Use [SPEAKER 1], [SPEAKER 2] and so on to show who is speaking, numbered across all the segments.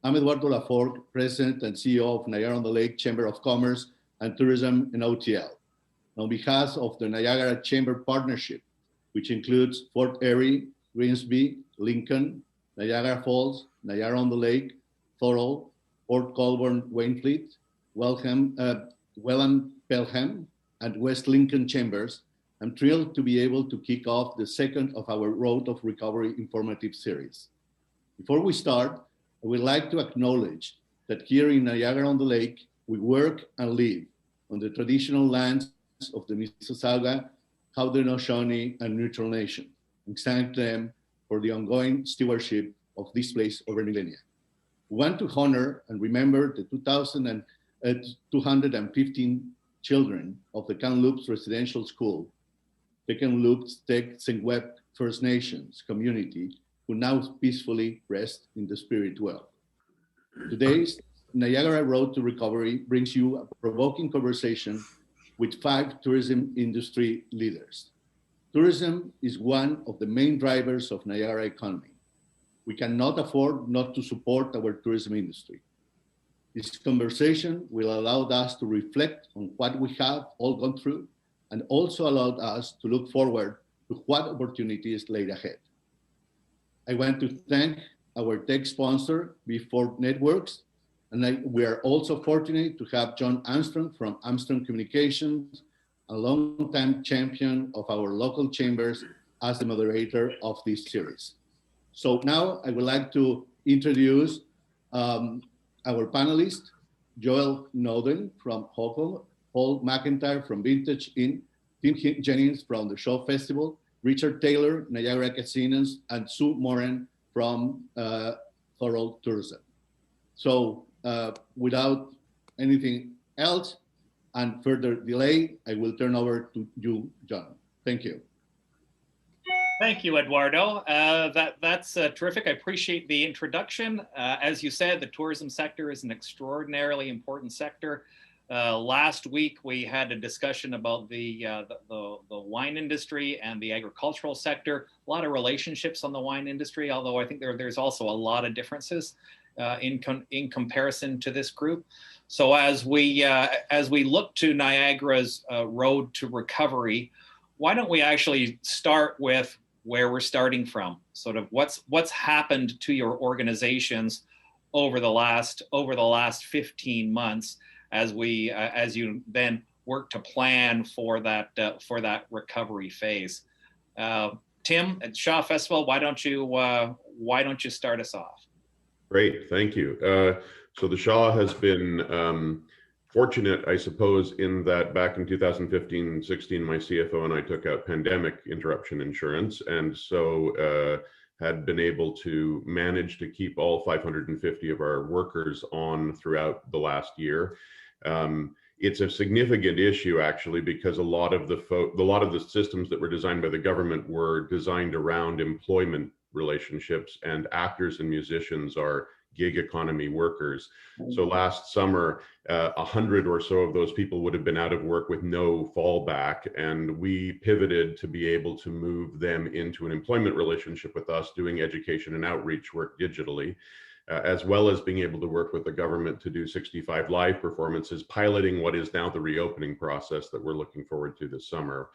[SPEAKER 1] I'm Eduardo Lafort, President and CEO of Niagara-on-the-Lake Chamber of Commerce and Tourism in OTL. On behalf of the Niagara Chamber Partnership, which includes Fort Erie, Grimsby, Lincoln, Niagara Falls, Niagara-on-the-Lake, Thorold, Port Colborne, Wainfleet, Welland, Pelham, and West Lincoln Chambers, I'm thrilled to be able to kick off the second of our Road of Recovery informative series. Before we start, I would like to acknowledge that here in Niagara-on-the-Lake, we work and live on the traditional lands of the Mississauga, Haudenosaunee, and Neutral Nation, and thank them for the ongoing stewardship of this place over millennia. We want to honor and remember the 215 children of the Kamloops Residential School, the Kamloops Tek-Singwep First Nations community, who now peacefully rest in the spirit well. Today's Niagara Road to Recovery brings you a provoking conversation with 5 tourism industry leaders. Tourism is one of the main drivers of Niagara economy. We cannot afford not to support our tourism industry. This conversation will allow us to reflect on what we have all gone through and also allowed us to look forward to what opportunities lay ahead. I want to thank our tech sponsor, B4 Networks, and we are also fortunate to have John Armstrong from Armstrong Communications, a longtime champion of our local chambers, as the moderator of this series. So now I would like to introduce our panelists, Joel Noden from Hokum, Paul McIntyre from Vintage Inn, Tim Jennings from the Show Festival, Richard Taylor, Niagara Casinos, and Sue Moran from Thorold Tourism. So without anything else and further delay, I will turn over to you, John. Thank you.
[SPEAKER 2] Thank you, Eduardo. That's terrific. I appreciate the introduction. As you said, the tourism sector is an extraordinarily important sector. Last week, we had a discussion about the wine industry and the agricultural sector. A lot of relationships on the wine industry, although I think there's also a lot of differences in comparison to this group. So as we look to Niagara's road to recovery, why don't we actually start with where we're starting from? Sort of what's happened to your organizations over the last 15 months as you then work to plan for that recovery phase. Tim at Shaw Festival, why don't you start us off?
[SPEAKER 3] Great, thank you. So the Shaw has been fortunate, I suppose, in that back in 2015-16, my CFO and I took out pandemic interruption insurance, and so had been able to manage to keep all 550 of our workers on throughout the last year. It's a significant issue, actually, because a lot of the systems that were designed by the government were designed around employment relationships, and actors and musicians are gig economy workers. So last summer, 100 or so of those people would have been out of work with no fallback, and we pivoted to be able to move them into an employment relationship with us, doing education and outreach work digitally, as well as being able to work with the government to do 65 live performances, piloting what is now the reopening process that we're looking forward to this summer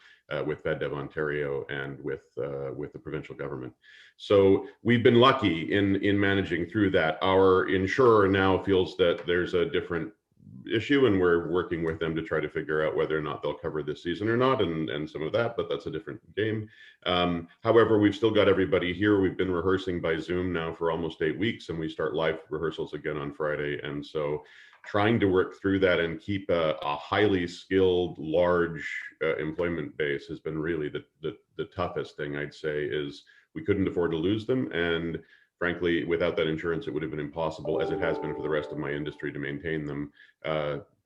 [SPEAKER 3] with FedDev Ontario and with the provincial government. So we've been lucky in managing through that. Our insurer now feels that there's a different issue, and we're working with them to try to figure out whether or not they'll cover this season or not, and some of that, but that's a different game. However, we've still got everybody here. We've been rehearsing by Zoom now for almost 8 weeks, and we start live rehearsals again on Friday. And so trying to work through that and keep a highly skilled, large employment base has been really the toughest thing, I'd say. Is we couldn't afford to lose them, and frankly, without that insurance, it would have been impossible, as it has been for the rest of my industry, to maintain them.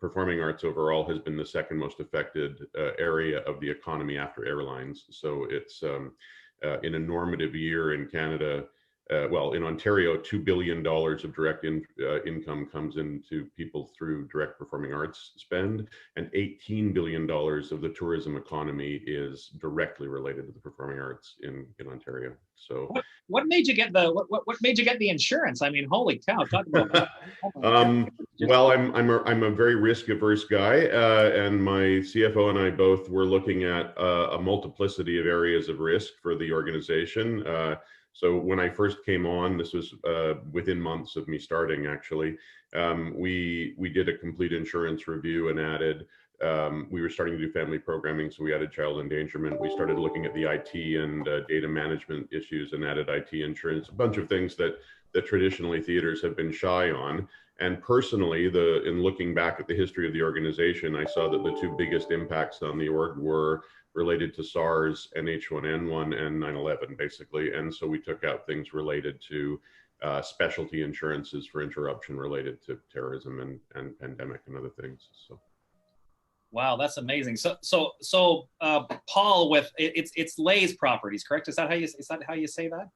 [SPEAKER 3] Performing arts overall has been the second most affected area of the economy after airlines. So it's in a normative year in Canada, well, in Ontario, $2 billion of direct income comes into people through direct performing arts spend, and $18 billion of the tourism economy is directly related to the performing arts in Ontario. So,
[SPEAKER 2] what made you get the what made you get the insurance? I mean, holy cow! Talk about
[SPEAKER 3] well, I'm a very risk averse guy, and my CFO and I both were looking at a multiplicity of areas of risk for the organization. So when I first came on, this was within months of me starting, actually, we did a complete insurance review and added, we were starting to do family programming, so we added child endangerment. We started looking at the IT and data management issues and added IT insurance, a bunch of things that traditionally theaters have been shy on. And personally, in looking back at the history of the organization, I saw that the two biggest impacts on the org were related to SARS and H1N1 and 9/11, basically. And so we took out things related to specialty insurances for interruption related to terrorism and pandemic and other things. So.
[SPEAKER 2] Wow, that's amazing. So Paul, with it's Lay's Properties, correct? Is that how you say that?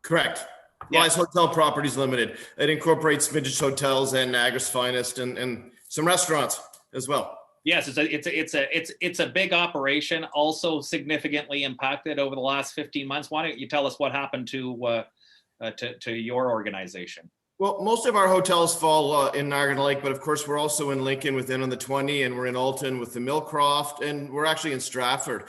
[SPEAKER 4] Correct.
[SPEAKER 2] Yeah.
[SPEAKER 4] Lay's Hotel Properties Limited. It incorporates vintage hotels and Niagara's finest, and some restaurants as well.
[SPEAKER 2] Yes, it's a big operation, also significantly impacted over the last 15 months. Why don't you tell us what happened to your organization?
[SPEAKER 4] Well, most of our hotels fall in Niagara Lake, but of course we're also in Lincoln with Inn on the 20, and we're in Alton with the Millcroft, and we're actually in Stratford.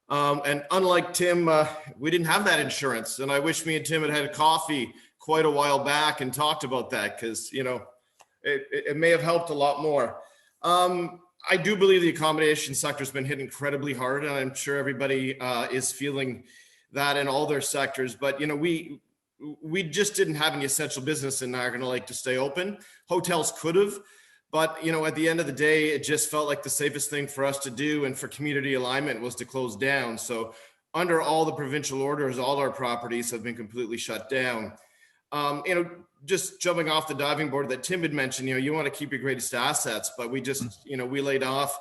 [SPEAKER 4] And unlike Tim, we didn't have that insurance, and I wish me and Tim had a coffee quite a while back and talked about that, because it may have helped a lot more. I do believe the accommodation sector has been hit incredibly hard, and I'm sure everybody is feeling that in all their sectors. But we just didn't have any essential business in Niagara Lake to stay open. Hotels could have, but at the end of the day, it just felt like the safest thing for us to do and for community alignment was to close down. So under all the provincial orders, all our properties have been completely shut down. Just jumping off the diving board that Tim had mentioned, you want to keep your greatest assets, but we just, we laid off,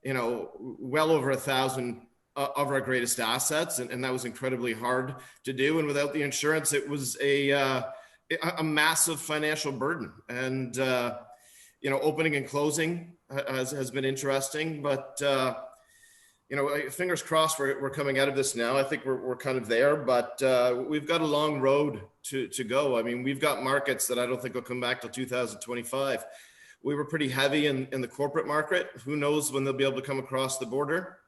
[SPEAKER 4] well over 1,000 of our greatest assets. And that was incredibly hard to do. And without the insurance, it was a massive financial burden. And, opening and closing has been interesting, but, fingers crossed we're coming out of this now. I think we're kind of there, but we've got a long road to go. I mean, we've got markets that I don't think will come back till 2025. We were pretty heavy in the corporate market. Who knows when they'll be able to come across the border?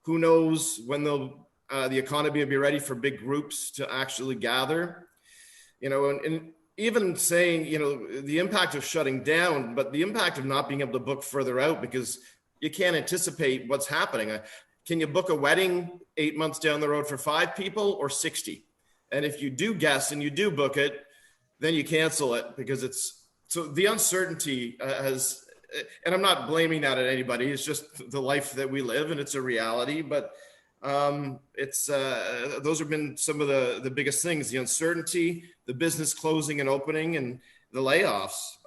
[SPEAKER 4] Who knows when the economy will be ready for big groups to actually gather? And even saying, the impact of shutting down, but the impact of not being able to book further out because you can't anticipate what's happening. Can you book a wedding 8 months down the road for 5 people or 60? And if you do guess and you do book it, then you cancel it because so the uncertainty has, and I'm not blaming that at anybody. It's just the life that we live and it's a reality, but those have been some of the biggest things, the uncertainty, the business closing and opening and the layoffs.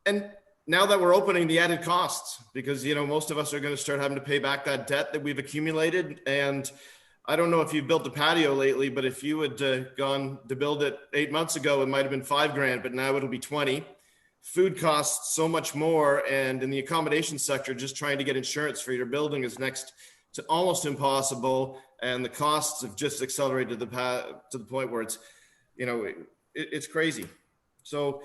[SPEAKER 4] And now that we're opening, the added costs, because, most of us are going to start having to pay back that debt that we've accumulated. And I don't know if you've built a patio lately, but if you had gone to build it 8 months ago, it might've been $5,000, but now it'll be 20. Food costs so much more. And in the accommodation sector, just trying to get insurance for your building is next to almost impossible. And the costs have just accelerated to the point where it's, it's crazy. So,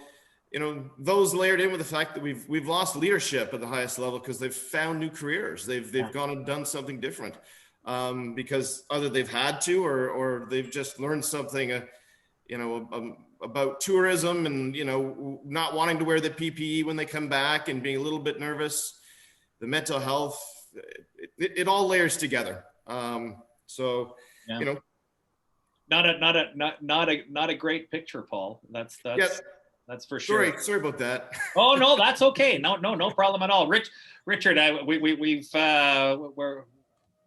[SPEAKER 4] those layered in with the fact that we've lost leadership at the highest level because they've found new careers. They've gone and done something different because either they've had to or they've just learned something, about tourism and, not wanting to wear the PPE when they come back and being a little bit nervous, the mental health, it all layers together. So,
[SPEAKER 2] yeah. Not a great picture, Paul. That's for sure.
[SPEAKER 4] Sorry about that.
[SPEAKER 2] Oh no, that's okay. No problem at all. Richard,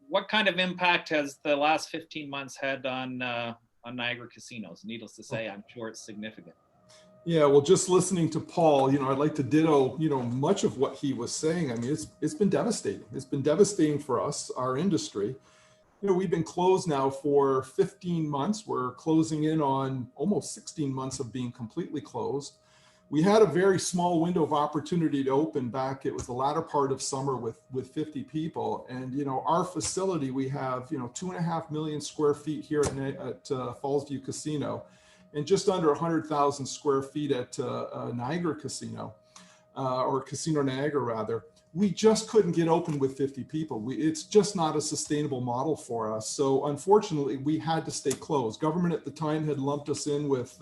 [SPEAKER 2] what kind of impact has the last 15 months had on Niagara casinos? Needless to say, I'm sure it's significant.
[SPEAKER 5] Yeah, well, just listening to Paul, I'd like to ditto, much of what he was saying. I mean, it's been devastating. It's been devastating for us, our industry. we've been closed now for 15 months. We're closing in on almost 16 months of being completely closed. We had a very small window of opportunity to open back. It was the latter part of summer with 50 people. And, our facility, we have, 2.5 million square feet here at Fallsview Casino, and just under 100,000 square feet at Niagara Casino, or Casino Niagara rather. We just couldn't get open with 50 people. It's just not a sustainable model for us. So unfortunately, we had to stay closed. Government at the time had lumped us in with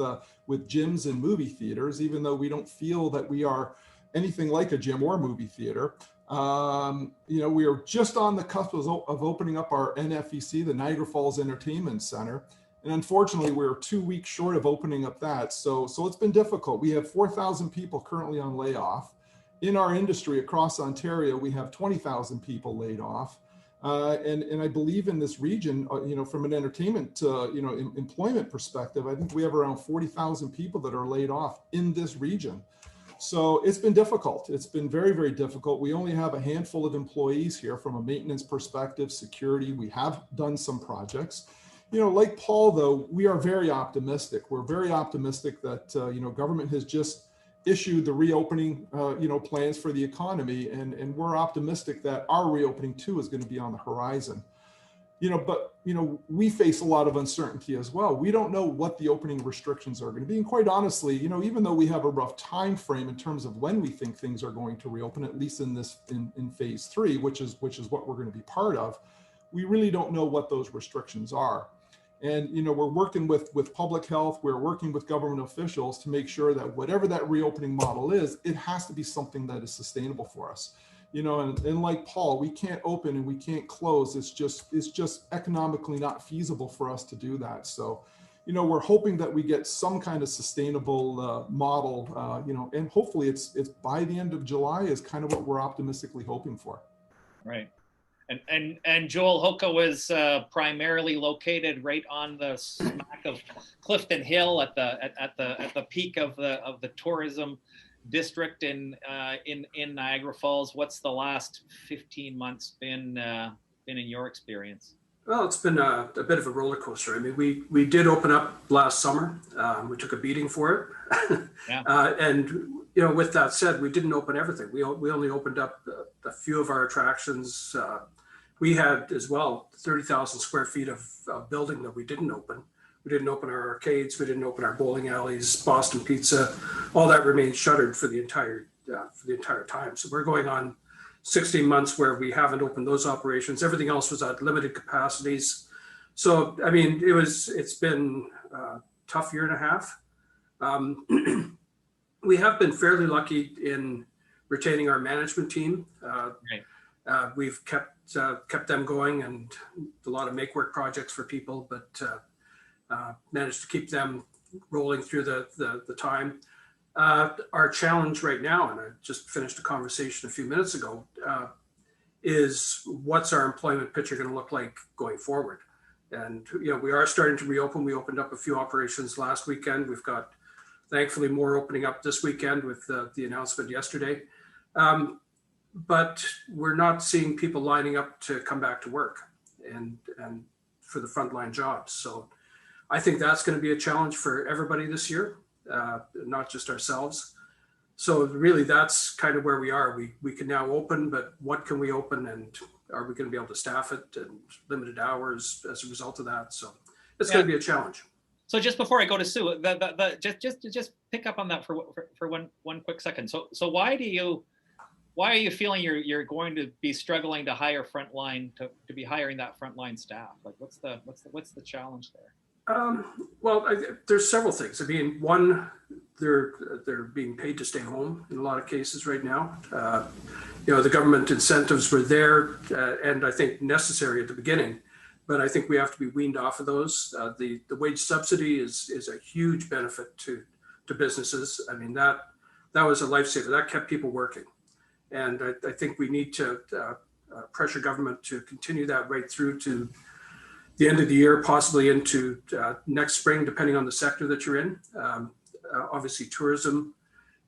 [SPEAKER 5] gyms and movie theaters, even though we don't feel that we are anything like a gym or movie theater. We are just on the cusp of opening up our NFEC, the Niagara Falls Entertainment Center. And unfortunately, we're 2 weeks short of opening up that. So it's been difficult. We have 4,000 people currently on layoff. In our industry across Ontario, we have 20,000 people laid off. And I believe in this region, from an entertainment, employment perspective, I think we have around 40,000 people that are laid off in this region. So it's been difficult. It's been very, very difficult. We only have a handful of employees here from a maintenance perspective, security. We have done some projects. Like Paul, though, we are very optimistic. We're very optimistic that, government has just issued the reopening, plans for the economy. And we're optimistic that our reopening too is going to be on the horizon. But we face a lot of uncertainty as well. We don't know what the opening restrictions are going to be. And quite honestly, even though we have a rough time frame in terms of when we think things are going to reopen, at least in phase 3, which is what we're going to be part of, we really don't know what those restrictions are. And, we're working with public health, we're working with government officials to make sure that whatever that reopening model is, it has to be something that is sustainable for us. And like Paul, we can't open and we can't close. It's just economically not feasible for us to do that. So, we're hoping that we get some kind of sustainable model, and hopefully it's by the end of July is kind of what we're optimistically hoping for.
[SPEAKER 2] Right. And Joel Hoka was primarily located right on the smack of Clifton Hill at the peak of the tourism district in Niagara Falls. What's the last 15 months been in your experience?
[SPEAKER 6] Well, it's been a bit of a roller coaster. I mean, we did open up last summer. We took a beating for it.
[SPEAKER 2] Yeah.
[SPEAKER 6] And with that said, we didn't open everything. We only opened up a few of our attractions. We had as well 30,000 square feet of building that we didn't open. We didn't open our arcades. We didn't open our bowling alleys, Boston Pizza. All that remained shuttered for the entire time. So we're going on 16 months where we haven't opened those operations. Everything else was at limited capacities. So I mean, it's been a tough year and a half. We have been fairly lucky in retaining our management team. Right. We've kept them going and a lot of make work projects for people, but managed to keep them rolling through the time. Our challenge right now, and I just finished a conversation a few minutes ago, is what's our employment picture going to look like going forward? And we are starting to reopen. We opened up a few operations last weekend. We've got thankfully more opening up this weekend with the announcement yesterday. But we're not seeing people lining up to come back to work and for the frontline jobs. So I think that's going to be a challenge for everybody this year, not just ourselves. So really that's kind of where we are. We can now open, but what can we open and are we going to be able to staff it and limited hours as a result of that? So it's going to be a challenge.
[SPEAKER 2] So just before I go to Sue, just pick up on that for one quick second. So why are you feeling you're going to be struggling to hire frontline to be hiring that frontline staff? Like what's the challenge there?
[SPEAKER 6] Well, there's several things. I mean, one, they're being paid to stay home in a lot of cases right now. The government incentives were there and I think necessary at the beginning, but I think we have to be weaned off of those. The wage subsidy is a huge benefit to businesses. I mean, that was a lifesaver. That kept people working. And I think we need to pressure government to continue that right through to the end of the year, possibly into next spring, depending on the sector that you're in. Obviously, tourism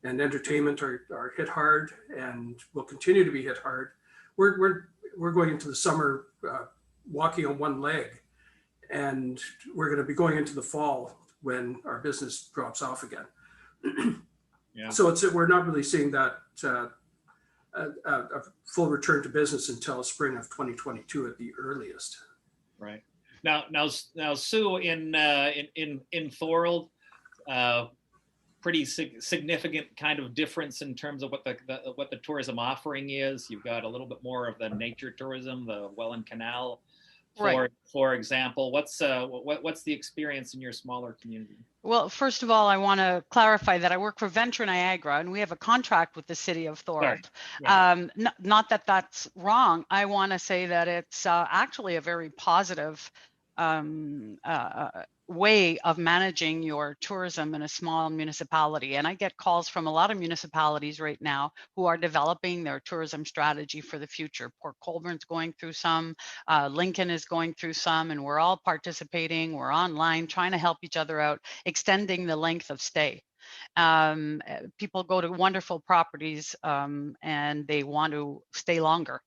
[SPEAKER 6] and entertainment are hit hard and will continue to be hit hard. We're going into the summer walking on one leg. And we're going to be going into the fall when our business drops off again.
[SPEAKER 2] Yeah.
[SPEAKER 6] So we're not really seeing that a full return to business until spring of 2022 at the earliest.
[SPEAKER 2] Right. Now, Sue, in Thorold, pretty significant kind of difference in terms of what the tourism offering is. You've got a little bit more of the nature tourism, the Welland Canal, for example. What's the experience in your smaller community?
[SPEAKER 7] Well, first of all, I want to clarify that I work for Venture Niagara, and we have a contract with the city of Thorold.
[SPEAKER 2] Yeah.
[SPEAKER 7] Not that that's wrong. I want to say that it's actually a very positive way of managing your tourism in a small municipality. And I get calls from a lot of municipalities right now who are developing their tourism strategy for the future. Port Colborne's going through some, Lincoln is going through some, and we're all participating. We're online trying to help each other out, extending the length of stay. People go to wonderful properties and they want to stay longer.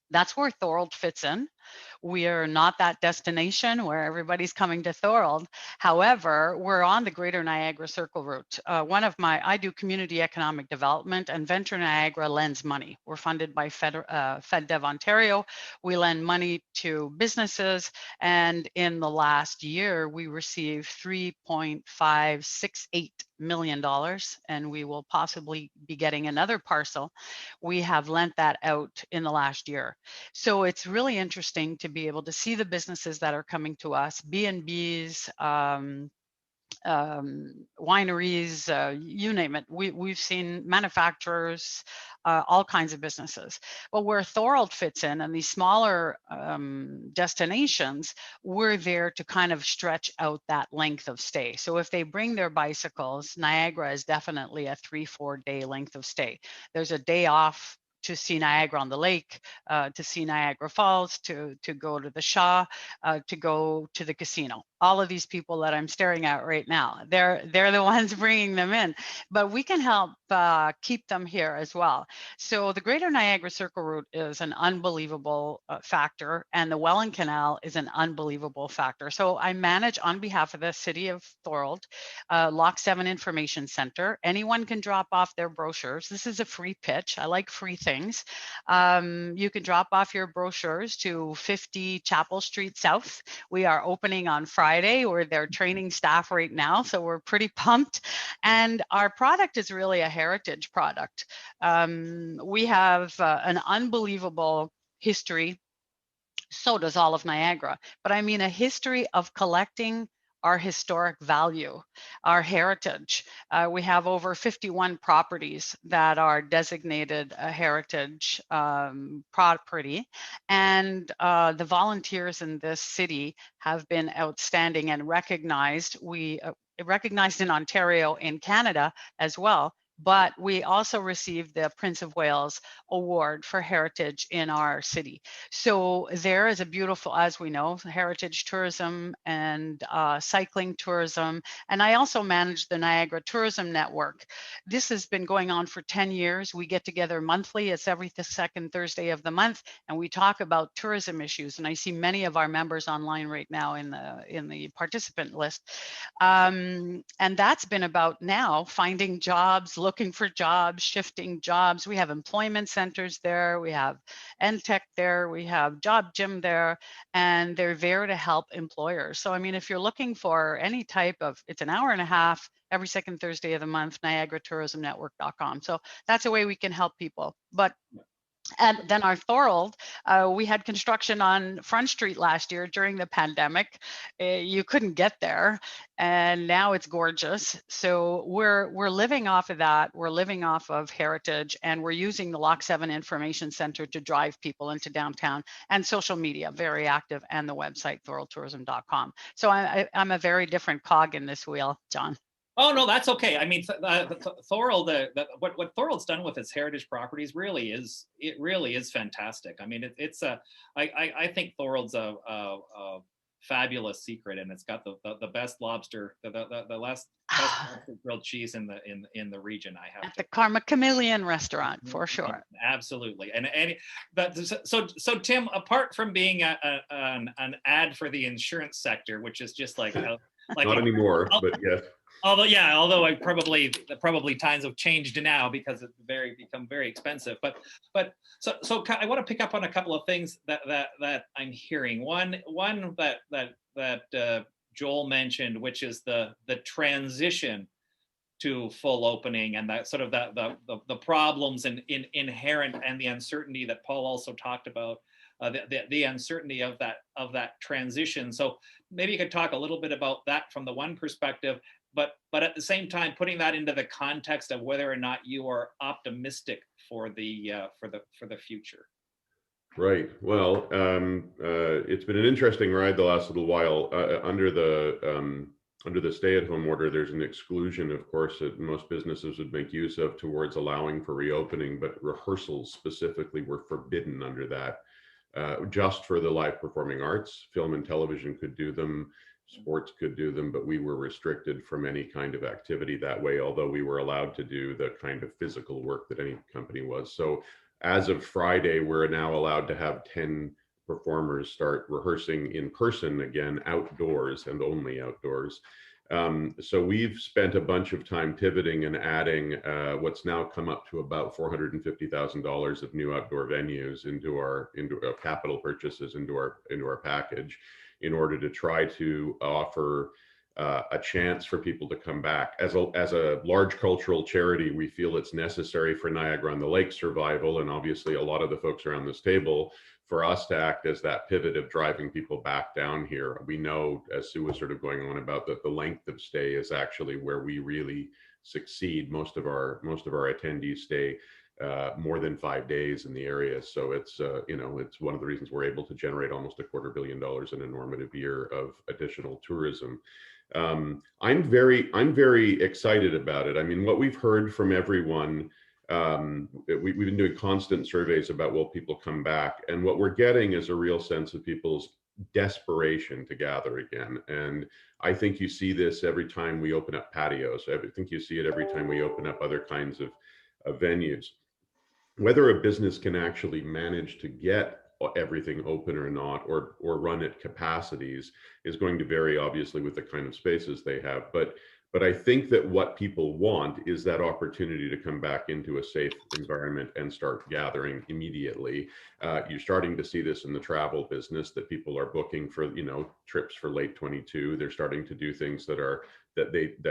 [SPEAKER 7] That's where Thorold fits in. We are not that destination where everybody's coming to Thorold. However, we're on the Greater Niagara Circle route. I do community economic development, and Venture Niagara lends money. We're funded by FedDev Ontario. We lend money to businesses, and in the last year, we received $3.568 million, and we will possibly be getting another parcel. We have lent that out in the last year. So it's really interesting to be able to see the businesses that are coming to us, B&Bs, wineries, you name it. We've seen manufacturers, all kinds of businesses. But where Thorold fits in and these smaller destinations, we're there to kind of stretch out that length of stay. So if they bring their bicycles, Niagara is definitely a 3-4 day length of stay. There's a day off to see Niagara on the Lake, to see Niagara Falls, to go to the Shaw, to go to the casino. All of these people that I'm staring at right now, they're the ones bringing them in, but we can help keep them here as well. So the Greater Niagara Circle route is an unbelievable factor, and the Welland Canal is an unbelievable factor. So I manage on behalf of the City of Thorold, Lock 7 Information Center. Anyone can drop off their brochures. This is a free pitch. I like free things. You can drop off your brochures to 50 Chapel Street South. We are opening on Friday. We're their training staff right now, so we're pretty pumped. And our product is really a heritage product. We have an unbelievable history. So does all of Niagara. But I mean a history of collecting our historic value, our heritage. We have over 51 properties that are designated a heritage property. And the volunteers in this city have been outstanding and recognized. We recognized in Ontario, in Canada as well. But we also received the Prince of Wales Award for Heritage in our city. So there is a beautiful, as we know, heritage tourism and cycling tourism. And I also manage the Niagara Tourism Network. This has been going on for 10 years. We get together monthly. It's every second Thursday of the month, and we talk about tourism issues. And I see many of our members online right now in the participant list. And that's been about now finding jobs, looking for jobs, shifting jobs. We have employment centers there. We have NTech there. We have Job Gym there, and they're there to help employers. So, I mean, if you're looking for any type of, it's an hour and a half every second Thursday of the month, niagaratourismnetwork.com. So that's a way we can help people. And then our Thorold, we had construction on Front Street last year during the pandemic. You couldn't get there, and now it's gorgeous. So we're living off of that. We're living off of heritage, and we're using the Lock 7 Information Center to drive people into downtown, and social media, very active, and the website thoroldtourism.com. So I'm a very different cog in this wheel, John.
[SPEAKER 2] Oh no, that's okay. I mean, Thorold, what Thorold's done with its heritage properties really is fantastic. I mean, I think Thorold's a fabulous secret, and it's got the best lobster, the best grilled cheese in the region. I have
[SPEAKER 7] at the Karma Chameleon restaurant for sure.
[SPEAKER 2] Absolutely, but so Tim, apart from being an ad for the insurance sector, which is just like
[SPEAKER 3] not anymore, but yes.
[SPEAKER 2] Although probably times have changed now because it's become very expensive. But so I want to pick up on a couple of things that I'm hearing. One that Joel mentioned, which is the transition to full opening, and that sort of the problems and inherent, and the uncertainty that Paul also talked about. The uncertainty of that transition. So maybe you could talk a little bit about that from the one perspective, but at the same time putting that into the context of whether or not you are optimistic for the future.
[SPEAKER 3] Right. Well, it's been an interesting ride the last little while. Under the stay-at-home order, there's an exclusion, of course, that most businesses would make use of towards allowing for reopening, but rehearsals specifically were forbidden under that. Just for the live performing arts. Film and television could do them, sports could do them, but we were restricted from any kind of activity that way, although we were allowed to do the kind of physical work that any company was. So as of Friday, we're now allowed to have 10 performers start rehearsing in person again, outdoors and only outdoors. So we've spent a bunch of time pivoting and adding what's now come up to about $450,000 of new outdoor venues into our capital purchases into our package, in order to try to offer a chance for people to come back. As a large cultural charity, we feel it's necessary for Niagara on the Lake survival, and obviously a lot of the folks around this table, for us to act as that pivot of driving people back down here. We know, as Sue was sort of going on about, that the length of stay is actually where we really succeed. Most of our attendees stay more than 5 days in the area. So it's it's one of the reasons we're able to generate almost $250 million in a normative year of additional tourism. I'm very excited about it. I mean, what we've heard from everyone, we've been doing constant surveys about will people come back, and what we're getting is a real sense of people's desperation to gather again. And I think you see this every time we open up patios. I think you see it every time we open up other kinds of venues. Whether a business can actually manage to get everything open or not, or run at capacities, is going to vary, obviously, with the kind of spaces they have. But I think that what people want is that opportunity to come back into a safe environment and start gathering immediately. You're starting to see this in the travel business, that people are booking for trips for late 22. They're starting to do things that,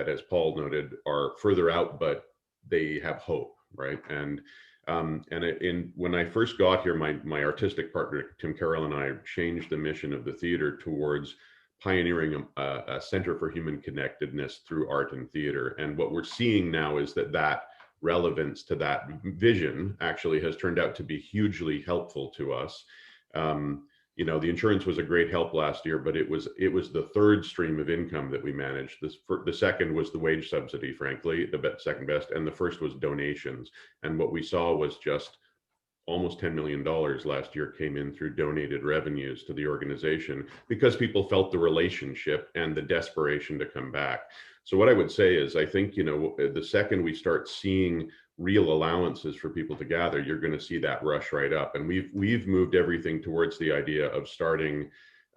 [SPEAKER 3] as Paul noted, are further out, but they have hope, right? And when I first got here, my artistic partner, Tim Carroll, and I changed the mission of the theater towards pioneering a center for human connectedness through art and theater. And what we're seeing now is that relevance to that vision actually has turned out to be hugely helpful to us. The insurance was a great help last year, but it was the third stream of income that we managed. The second was the wage subsidy, frankly, the second best, and the first was donations. And what we saw was just almost $10 million last year came in through donated revenues to the organization, because people felt the relationship and the desperation to come back. So what I would say is, I think, the second we start seeing real allowances for people to gather, you're going to see that rush right up. And we've moved everything towards the idea of starting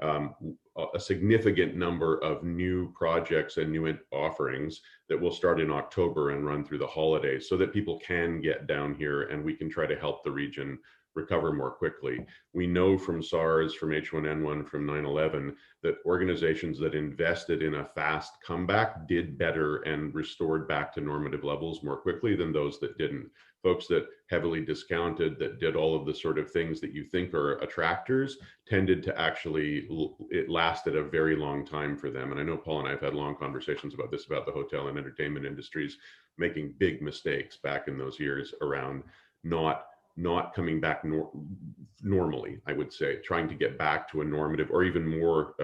[SPEAKER 3] a significant number of new projects and new offerings that will start in October and run through the holidays, so that people can get down here and we can try to help the region recover more quickly. We know from SARS, from H1N1, from 9/11, that organizations that invested in a fast comeback did better and restored back to normative levels more quickly than those that didn't. Folks that heavily discounted, that did all of the sort of things that you think are attractors, tended to actually, it lasted a very long time for them. And I know Paul and I have had long conversations about this, about the hotel and entertainment industries making big mistakes back in those years around not coming back normally, I would say, trying to get back to a normative or even more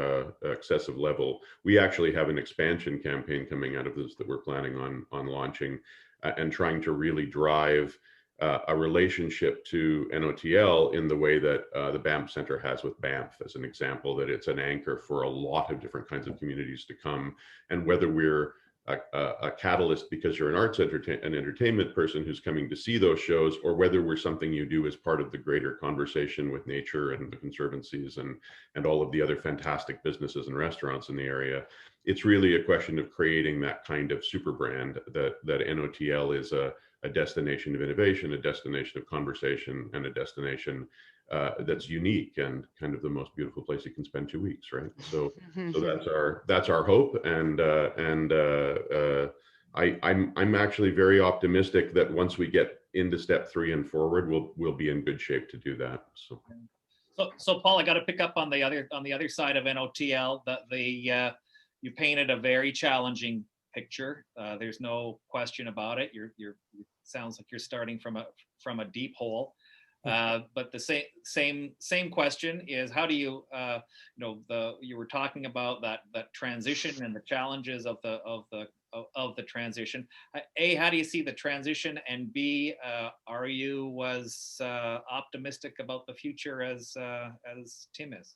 [SPEAKER 3] excessive level. We actually have an expansion campaign coming out of this that we're planning on launching, and trying to really drive a relationship to NOTL in the way that the Banff Center has with Banff, as an example, that it's an anchor for a lot of different kinds of communities to come. And whether we're a catalyst because you're an arts an entertainment person who's coming to see those shows, or whether we're something you do as part of the greater conversation with nature and the conservancies and all of the other fantastic businesses and restaurants in the area, it's really a question of creating that kind of super brand that NOTL is a destination of innovation, a destination of conversation, and a destination that's unique and kind of the most beautiful place you can spend 2 weeks, right? So that's our hope, and I'm actually very optimistic that once we get into step 3 and forward, we'll be in good shape to do that.
[SPEAKER 2] So Paul, I got to pick up on the other side of NOTL, that you painted a very challenging picture. There's no question about it. It sounds like you're starting from a deep hole. But the same question is, how do you you were talking about that transition and the challenges of the transition. A, how do you see the transition, and B, are you as optimistic about the future as Tim is?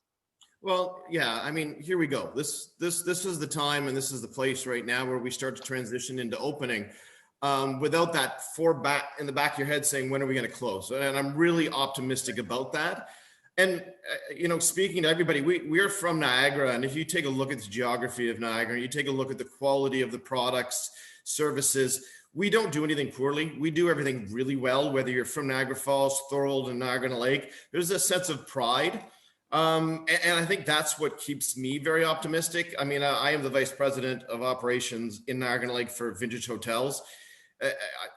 [SPEAKER 4] Well, yeah, I mean, here we go. This is the time, and this is the place right now where we start to transition into opening. Without that in the back of your head saying, when are we going to close? And I'm really optimistic about that. And, speaking to everybody, we are from Niagara. And if you take a look at the geography of Niagara, you take a look at the quality of the products, services, we don't do anything poorly. We do everything really well, whether you're from Niagara Falls, Thorold, and Niagara Lake. There's a sense of pride. And I think that's what keeps me very optimistic. I mean, I am the vice president of operations in Niagara Lake for Vintage Hotels.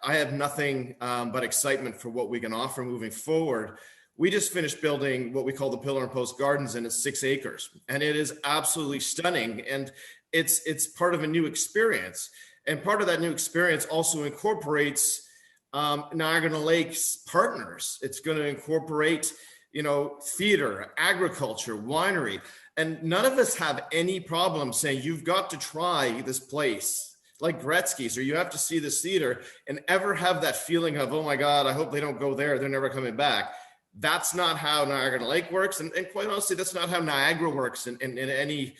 [SPEAKER 4] I have nothing but excitement for what we can offer moving forward. We just finished building what we call the Pillar and Post Gardens, and it's 6 acres, and it is absolutely stunning. And it's part of a new experience, and part of that new experience also incorporates Niagara Lake's partners. It's going to incorporate, theater, agriculture, winery, and none of us have any problem saying you've got to try this place, like Gretzky's, or you have to see this theater, and ever have that feeling of, oh my God, I hope they don't go there, they're never coming back. That's not how Niagara Lake works, and quite honestly, that's not how Niagara works in any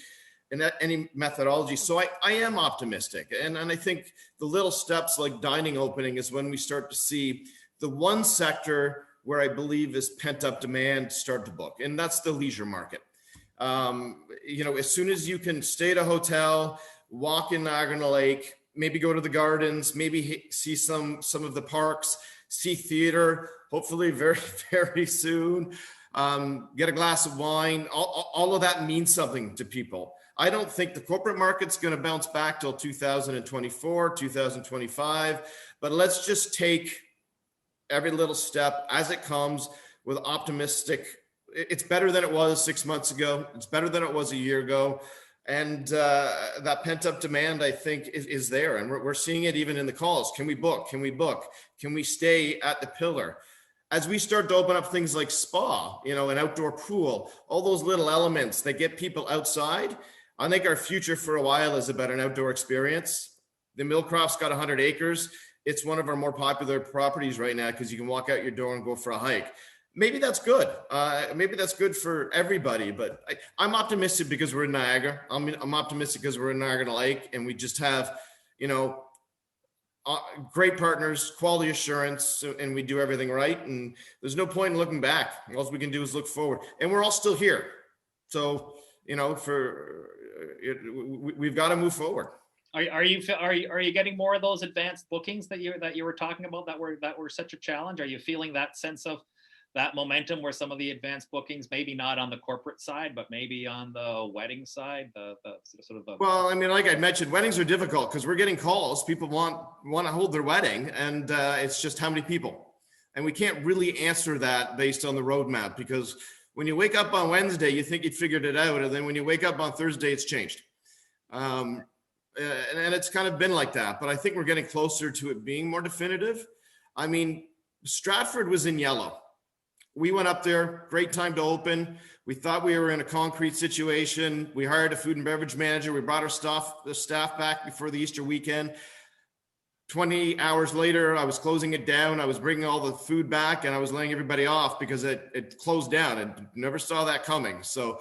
[SPEAKER 4] methodology. So I am optimistic, and I think the little steps like dining opening is when we start to see the one sector where I believe is pent-up demand start to book, and that's the leisure market. As soon as you can stay at a hotel, walk in Niagara Lake, maybe go to the gardens, maybe see some of the parks, see theater, hopefully very, very soon, get a glass of wine. All of that means something to people. I don't think the corporate market's going to bounce back till 2024, 2025, but let's just take every little step as it comes with optimistic. It's better than it was 6 months ago. It's better than it was a year ago. And that pent-up demand, I think, is there. And we're seeing it even in the calls. Can we book? Can we book? Can we stay at the Pillar? As we start to open up things like spa, an outdoor pool, all those little elements that get people outside, I think our future for a while is about an outdoor experience. The Millcroft's got 100 acres. It's one of our more popular properties right now because you can walk out your door and go for a hike. Maybe that's good. Maybe that's good for everybody, but I'm optimistic because we're in Niagara. I'm optimistic because we're in Niagara Lake, and we just have, great partners, quality assurance, and we do everything right. And there's no point in looking back. All we can do is look forward, and we're all still here. So, we've got to move forward.
[SPEAKER 2] Are you getting more of those advanced bookings that you were talking about that were such a challenge? Are you feeling that sense of that momentum where some of the advanced bookings, maybe not on the corporate side, but maybe on the wedding side,
[SPEAKER 4] Well, I mean, like I mentioned, weddings are difficult because we're getting calls. People want to hold their wedding, and it's just how many people. And we can't really answer that based on the roadmap, because when you wake up on Wednesday, you think you'd figured it out. And then when you wake up on Thursday, it's changed. And it's kind of been like that, but I think we're getting closer to it being more definitive. I mean, Stratford was in yellow. We went up there, great time to open. We thought we were in a concrete situation. We hired a food and beverage manager. We brought the staff back before the Easter weekend. 20 hours later, I was closing it down. I was bringing all the food back and I was laying everybody off because it closed down and never saw that coming. So,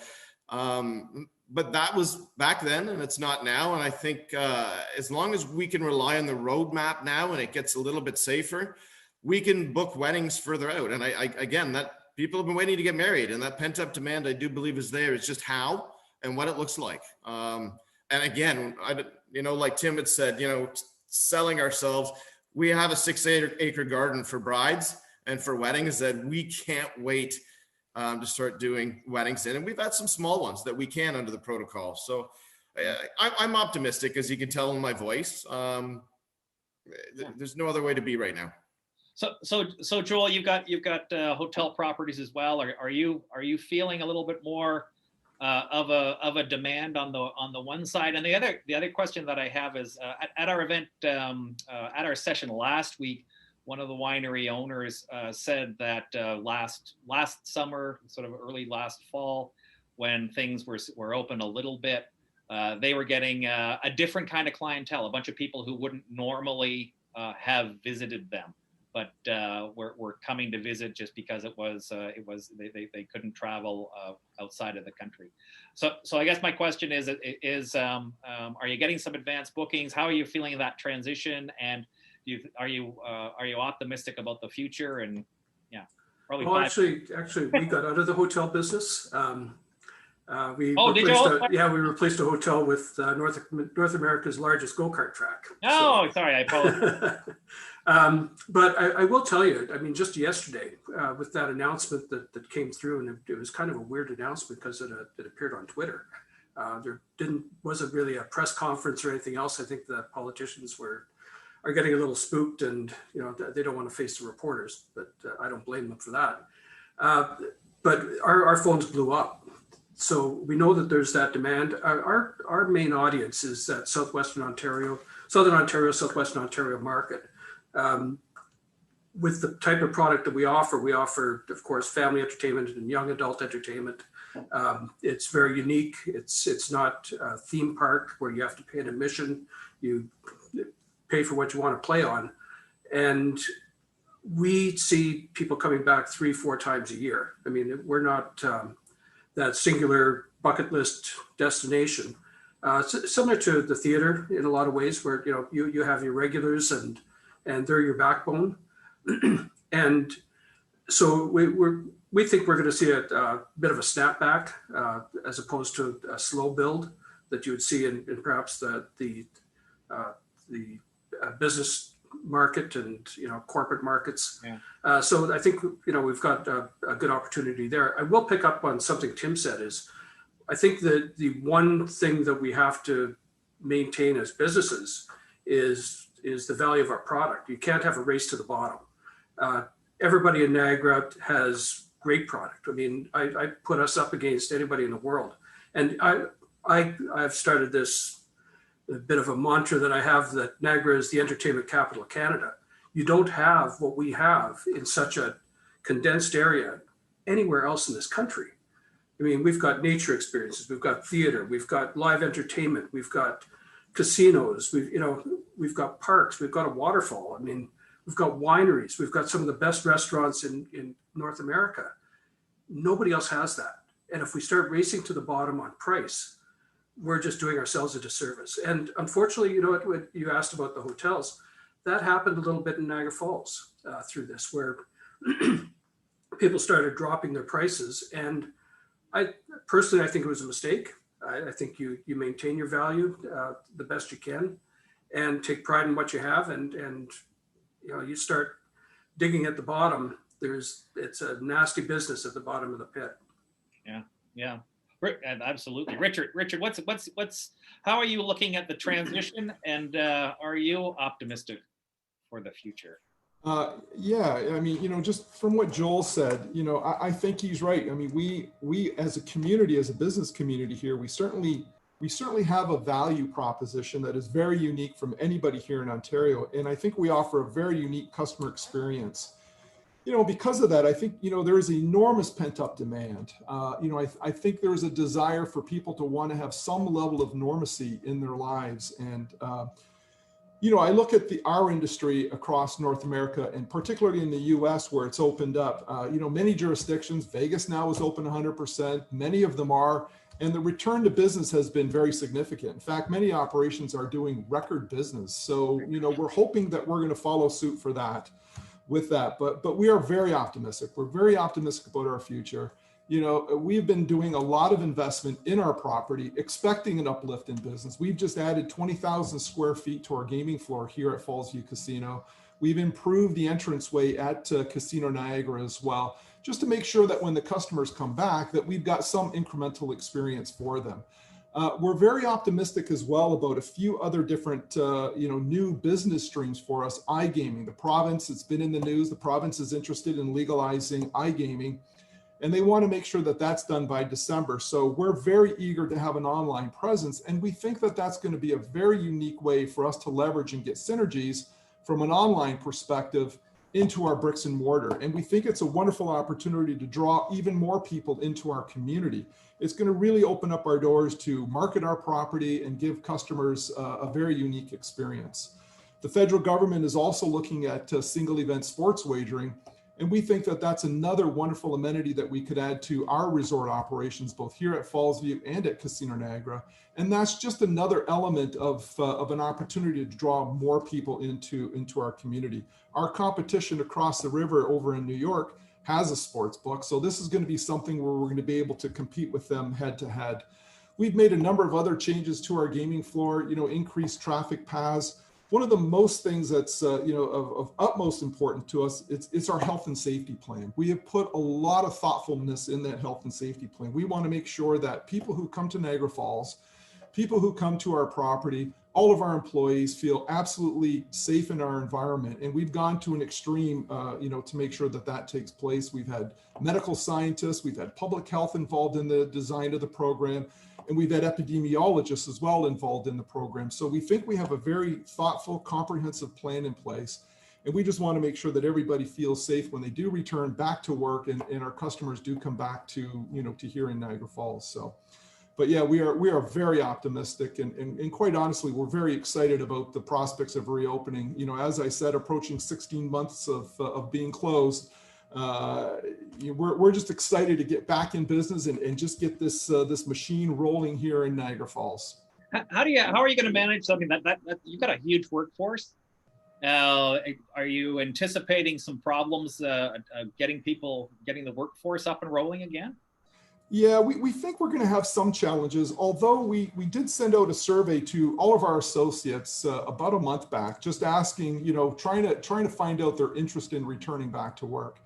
[SPEAKER 4] but that was back then and it's not now. And I think as long as we can rely on the roadmap now and it gets a little bit safer, we can book weddings further out. And again, that people have been waiting to get married and that pent up demand, I do believe is there. It's just how and what it looks like. And again, like Tim had said, selling ourselves, we have a 6-acre garden for brides and for weddings that we can't wait to start doing weddings in. And we've had some small ones that we can under the protocol. So I'm optimistic, as you can tell in my voice. There's no other way to be right now.
[SPEAKER 2] So Joel, you've got hotel properties as well. Are you feeling a little bit more of a demand on the one side? And the other question that I have is at our event, at our session last week, one of the winery owners said that last summer, sort of early last fall, when things were open a little bit, they were getting a different kind of clientele, a bunch of people who wouldn't normally have visited them, but were coming to visit just because they couldn't travel outside of the country. So I guess my question is are you getting some advanced bookings? How are you feeling that transition? And are you optimistic about the future? And probably.
[SPEAKER 6] Well, actually, we got out of the hotel business. We replaced a hotel with North America's largest go-kart track.
[SPEAKER 2] Oh, so, sorry, I apologize.
[SPEAKER 6] But I will tell you, I mean, just yesterday with that announcement that came through, and it was kind of a weird announcement because it appeared on Twitter. There wasn't really a press conference or anything else. I think the politicians are getting a little spooked, and they don't want to face the reporters, but I don't blame them for that. But our phones blew up. So we know that there's that demand. Our main audience is that Southern Ontario, Southwestern Ontario market. With the type of product that we offer, of course, family entertainment and young adult entertainment. It's very unique. It's not a theme park where you have to pay an admission. You pay for what you want to play on. And we see people coming back 3-4 times a year. I mean, we're not that singular bucket list destination. Similar to the theater in a lot of ways, where you have your regulars and they're your backbone. And so we think we're going to see a bit of a snapback as opposed to a slow build that you would see in perhaps the business market and corporate markets. Yeah. So I think we've got a good opportunity there. I will pick up on something Tim said. Is I think that the one thing that we have to maintain as businesses is the value of our product. You can't have a race to the bottom. Everybody in Niagara has great product. I mean, I put us up against anybody in the world, and I've started this a bit of a mantra that I have, that Niagara is the entertainment capital of Canada. You don't have what we have in such a condensed area anywhere else in this country. I mean, we've got nature experiences, we've got theater, we've got live entertainment, we've got casinos, we've got parks, we've got a waterfall. I mean, we've got wineries, we've got some of the best restaurants in North America. Nobody else has that. And if we start racing to the bottom on price, we're just doing ourselves a disservice. And unfortunately, what you asked about the hotels, that happened a little bit in Niagara Falls through this, where people started dropping their prices. And I think it was a mistake. I think you maintain your value the best you can and take pride in what you have. And you start digging at the bottom, it's a nasty business at the bottom of the pit.
[SPEAKER 2] Yeah. Absolutely. Richard, how are you looking at the transition, and are you optimistic for the future?
[SPEAKER 5] Yeah, I mean, just from what Joel said, I think he's right. I mean, we as a community, as a business community here, we certainly have a value proposition that is very unique from anybody here in Ontario. And I think we offer a very unique customer experience. Because of that, I think, there is enormous pent up demand. I think there's a desire for people to want to have some level of normalcy in their lives. And I look at our industry across North America, and particularly in the US where it's opened up. Many jurisdictions, Vegas now is open 100%, many of them are, and the return to business has been very significant. In fact, many operations are doing record business. So, we're hoping that we're going to follow suit for that, with that. But we are very optimistic. We're very optimistic about our future. We've been doing a lot of investment in our property, expecting an uplift in business. We've just added 20,000 square feet to our gaming floor here at Fallsview Casino. We've improved the entranceway at Casino Niagara as well, just to make sure that when the customers come back, that we've got some incremental experience for them. We're very optimistic as well about a few other different, new business streams for us. iGaming, the province, it's been in the news. The province is interested in legalizing iGaming, and they want to make sure that that's done by December. So we're very eager to have an online presence. And we think that that's going to be a very unique way for us to leverage and get synergies from an online perspective into our bricks and mortar. And we think it's a wonderful opportunity to draw even more people into our community. It's going to really open up our doors to market our property and give customers a very unique experience. The federal government is also looking at single event sports wagering. And we think that that's another wonderful amenity that we could add to our resort operations, both here at Fallsview and at Casino Niagara. And that's just another element of an opportunity to draw more people into our community. Our competition across the river over in New York has a sports book. So this is going to be something where we're going to be able to compete with them head to head. We've made a number of other changes to our gaming floor, increased traffic paths. One of the most things that's of utmost importance to us, it's our health and safety plan. We have put a lot of thoughtfulness in that health and safety plan. We want to make sure that people who come to Niagara Falls, people who come to our property, all of our employees feel absolutely safe in our environment. And we've gone to an extreme, to make sure that that takes place. We've had medical scientists, we've had public health involved in the design of the program, and we've had epidemiologists as well involved in the program. So we think we have a very thoughtful, comprehensive plan in place. And we just want to make sure that everybody feels safe when they do return back to work, and our customers do come back to here in Niagara Falls. So, but yeah, we are very optimistic, and quite honestly, we're very excited about the prospects of reopening. As I said, approaching 16 months of being closed. We're just excited to get back in business and just get this machine rolling here in Niagara Falls.
[SPEAKER 2] How are you going to manage something that you've got a huge workforce? Are you anticipating some problems getting the workforce up and rolling again?
[SPEAKER 5] Yeah, we think we're going to have some challenges, although we did send out a survey to all of our associates about a month back, just asking, trying to find out their interest in returning back to work.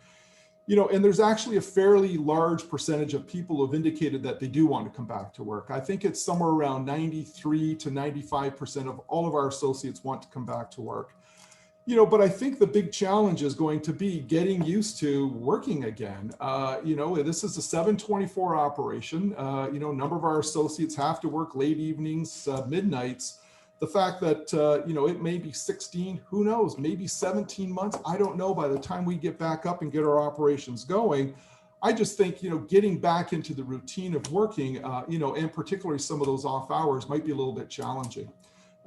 [SPEAKER 5] And there's actually a fairly large percentage of people who have indicated that they do want to come back to work. I think it's somewhere around 93 to 95% of all of our associates want to come back to work. But I think the big challenge is going to be getting used to working again. This is a 7/24 operation. A number of our associates have to work late evenings, midnights. The fact that, it may be 16, who knows, maybe 17 months, I don't know, by the time we get back up and get our operations going. I just think, getting back into the routine of working, and particularly some of those off hours might be a little bit challenging.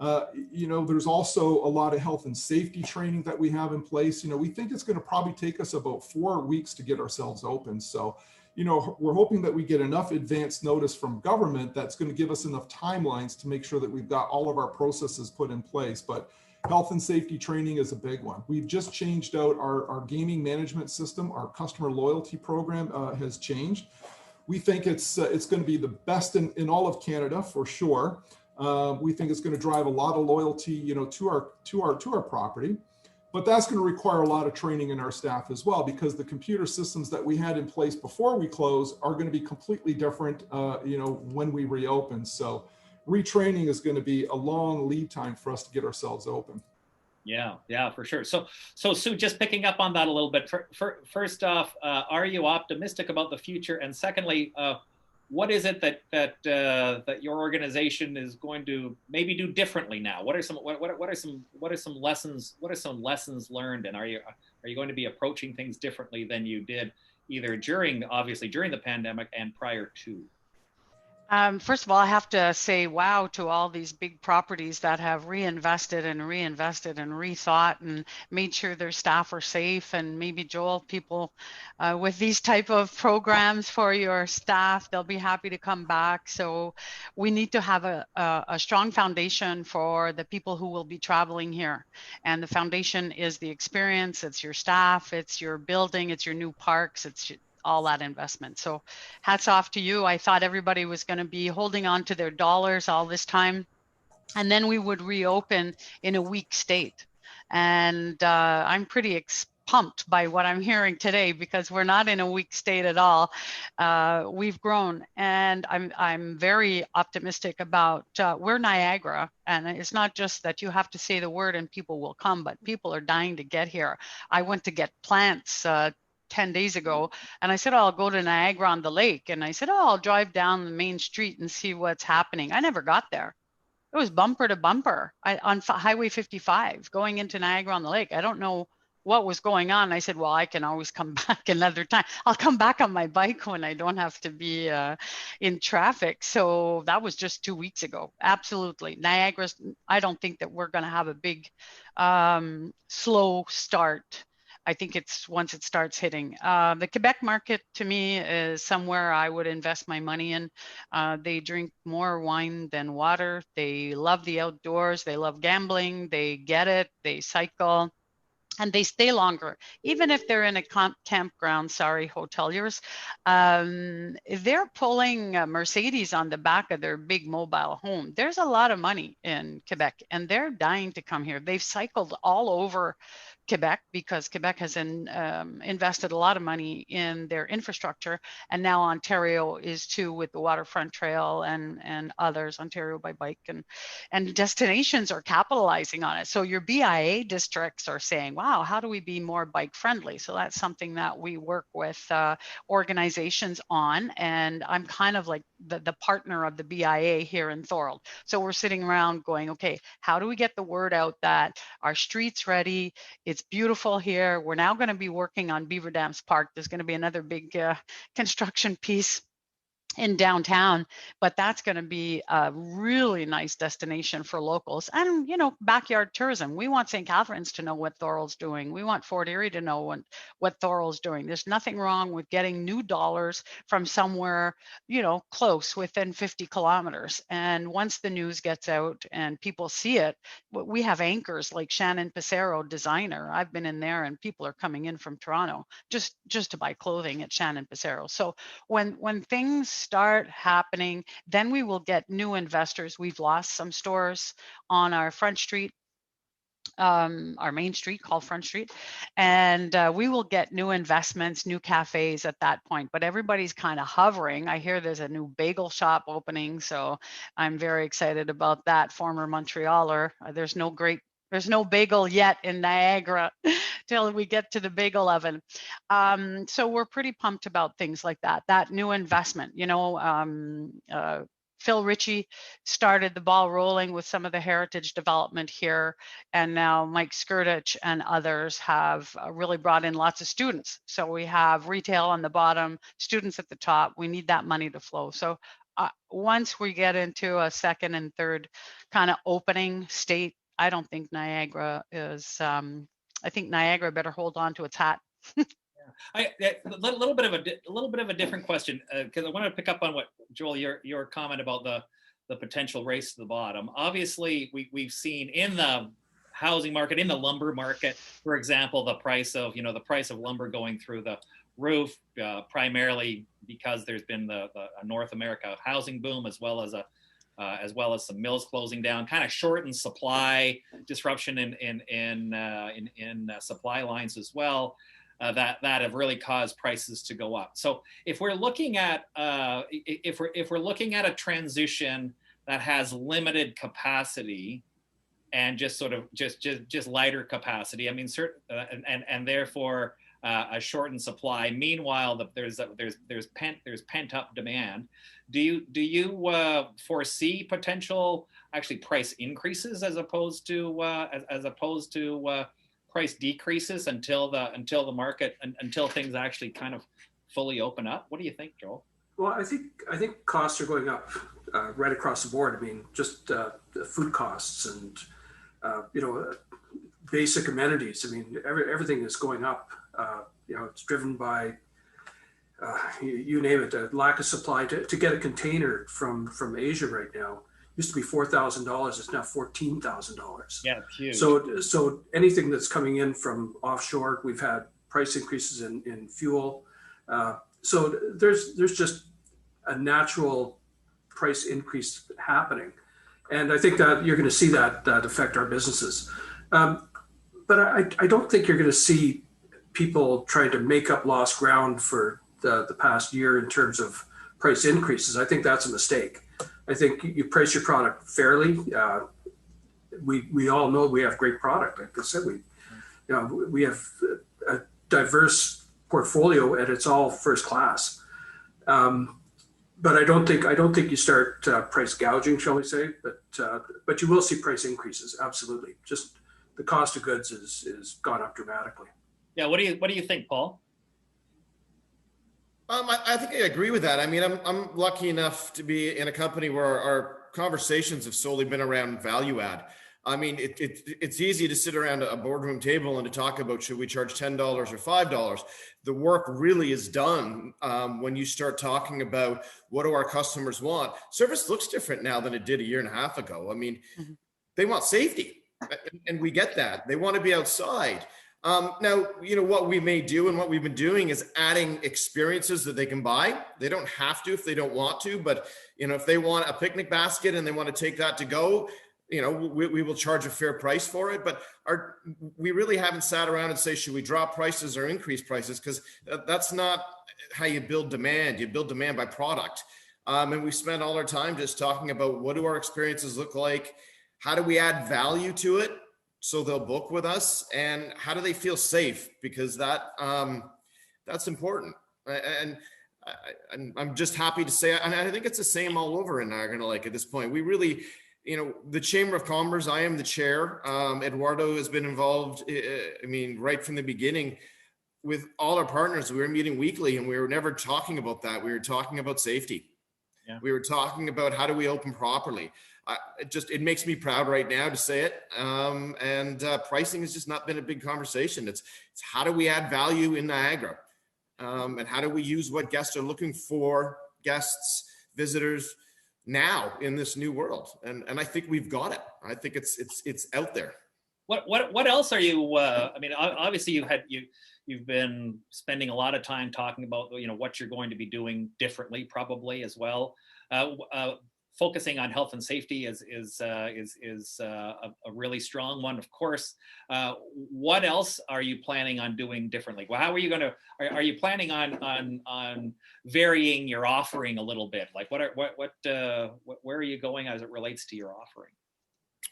[SPEAKER 5] There's also a lot of health and safety training that we have in place. We think it's going to probably take us about 4 weeks to get ourselves open. So, we're hoping that we get enough advance notice from government that's going to give us enough timelines to make sure that we've got all of our processes put in place. But health and safety training is a big one. We've just changed out our gaming management system. Our customer loyalty program has changed. We think it's going to be the best in all of Canada for sure. We think it's going to drive a lot of loyalty, to our property, but that's going to require a lot of training in our staff as well, because the computer systems that we had in place before we close are going to be completely different, when we reopen. So retraining is going to be a long lead time for us to get ourselves open.
[SPEAKER 2] Yeah, for sure. So Sue, just picking up on that a little bit. First off, are you optimistic about the future? And secondly, what is it that your organization is going to maybe do differently now? What are some lessons learned, and are you going to be approaching things differently than you did either during the pandemic and prior to?
[SPEAKER 7] First of all, I have to say wow to all these big properties that have reinvested and reinvested and rethought and made sure their staff are safe. And maybe, Joel, people with these type of programs for your staff, they'll be happy to come back. So we need to have a strong foundation for the people who will be traveling here. And the foundation is the experience, it's your staff, it's your building, it's your new parks, it's all that investment. So hats off to you. I thought everybody was going to be holding on to their dollars all this time, and then we would reopen in a weak state. And I'm pretty pumped by what I'm hearing today, because we're not in a weak state at all. We've grown, and I'm very optimistic about we're Niagara, and it's not just that you have to say the word and people will come, but people are dying to get here. I went to get plants 10 days ago, and I said, oh, I'll go to Niagara on the Lake. And I said, oh, I'll drive down the main street and see what's happening. I never got there. It was bumper to bumper on Highway 55 going into Niagara on the Lake. I don't know what was going on. I said, well, I can always come back another time. I'll come back on my bike when I don't have to be in traffic. So that was just 2 weeks ago. Absolutely. Niagara's, I don't think that we're going to have a big slow start. I think it's once it starts hitting. The Quebec market, to me, is somewhere I would invest my money in. They drink more wine than water. They love the outdoors. They love gambling. They get it. They cycle. And they stay longer, even if they're in a campground. Sorry, hoteliers. They're pulling Mercedes on the back of their big mobile home. There's a lot of money in Quebec, and they're dying to come here. They've cycled all over Quebec because Quebec has invested a lot of money in their infrastructure, and now Ontario is too, with the waterfront trail and others, Ontario by Bike, and destinations are capitalizing on it. So your BIA districts are saying, wow, how do we be more bike friendly? So that's something that we work with organizations on, and I'm kind of like the partner of the BIA here in Thorold. So we're sitting around going, okay, how do we get the word out that our street's ready? It's beautiful here. We're now going to be working on Beaver Dams Park. There's going to be another big construction piece in downtown, but that's going to be a really nice destination for locals. And, you know, backyard tourism. We want St. Catharines to know what Thorold's doing. We want Fort Erie to know what Thorold's doing. There's nothing wrong with getting new dollars from somewhere, you know, close, within 50 kilometers. And once the news gets out and people see it, we have anchors like Shannon Passero, designer. I've been in there, and people are coming in from Toronto just to buy clothing at Shannon Passero. So when things start happening, then we will get new investors. We've lost some stores on our Front Street, our main street called Front Street, and we will get new investments, new cafes at that point. But everybody's kind of hovering. I hear there's a new bagel shop opening, so I'm very excited about that. Former Montrealer, there's no bagel yet in Niagara till we get to the bagel oven. So we're pretty pumped about things like that new investment. You know, Phil Ritchie started the ball rolling with some of the heritage development here, and now Mike Skirtich and others have really brought in lots of students. So we have retail on the bottom, students at the top. We need that money to flow. So once we get into a second and third kind of opening state, I don't think Niagara is, I think Niagara better hold on to its hat.
[SPEAKER 2] A little bit of a different question, because I want to pick up on what, Joel, your comment about the potential race to the bottom. Obviously, we've seen in the housing market, in the lumber market, for example, the price of lumber going through the roof, primarily because there's been a North America housing boom, as well as some mills closing down, kind of shortened supply, disruption in supply lines as well, that have really caused prices to go up. So if we're looking at if we're looking at a transition that has limited capacity and just sort of just lighter capacity, I mean, and therefore a shortened supply. Meanwhile, there's pent up demand. Do you foresee potential actually price increases as opposed to price decreases until the market, until things actually kind of fully open up? What do you think, Joel?
[SPEAKER 6] Well, I think costs are going up right across the board. I mean, just the food costs and basic amenities. I mean, everything is going up. It's driven by you name it, a lack of supply. To get a container from Asia right now used to be $4,000. It's now $14,000.
[SPEAKER 2] Yeah, it's huge.
[SPEAKER 6] So anything that's coming in from offshore, we've had price increases in fuel. So there's just a natural price increase happening. And I think that you're going to see that affect our businesses. But I don't think you're going to see people trying to make up lost ground for the past year in terms of price increases. I think that's a mistake. I think you price your product fairly. We all know we have great product. Like I said, we have a diverse portfolio and it's all first class. But I don't think you start price gouging, shall we say? But you will see price increases. Absolutely. Just the cost of goods is gone up dramatically.
[SPEAKER 2] Yeah. What do you think, Paul?
[SPEAKER 4] I think I agree with that. I mean, I'm lucky enough to be in a company where our conversations have solely been around value add. I mean, it's easy to sit around a boardroom table and to talk about, should we charge $10 or $5? The work really is done when you start talking about what do our customers want. Service looks different now than it did a year and a half ago. I mean, they want safety, and we get that. They want to be outside. Now, what we may do and what we've been doing is adding experiences that they can buy. They don't have to if they don't want to, but if they want a picnic basket and they want to take that to go, we will charge a fair price for it. But we really haven't sat around and say, should we drop prices or increase prices? Because that's not how you build demand. You build demand by product. And we spend all our time just talking about what do our experiences look like? How do we add value to it so they'll book with us? And how do they feel safe? Because that's important. And I'm just happy to say, and I think it's the same all over in Niagara Lake at this point. We really, the Chamber of Commerce, I am the chair. Eduardo has been involved, right from the beginning with all our partners. We were meeting weekly and we were never talking about that. We were talking about safety. Yeah. We were talking about how do we open properly. It makes me proud right now to say it. And pricing has just not been a big conversation. It's how do we add value in Niagara? And how do we use what guests are looking for, guests, visitors, now in this new world? And I think we've got it. I think it's out there.
[SPEAKER 2] What else are you? Obviously you've been spending a lot of time talking about what you're going to be doing differently, probably as well. Focusing on health and safety is a really strong one, of course. What else are you planning on doing differently? Well, how are you are you planning on varying your offering a little bit? Like where are you going as it relates to your offering?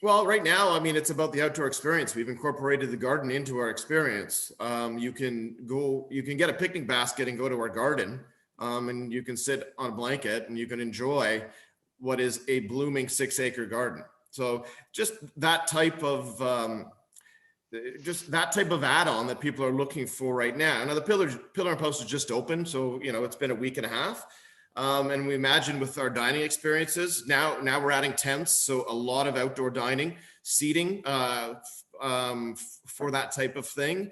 [SPEAKER 4] Well, right now, it's about the outdoor experience. We've incorporated the garden into our experience. You can get a picnic basket and go to our garden, and you can sit on a blanket and you can enjoy what is a blooming 6-acre garden. So just that type of add-on that people are looking for right now. Now the Pillar and Post is just open, so it's been a week and a half. And we imagine with our dining experiences, now we're adding tents, so a lot of outdoor dining, seating for that type of thing.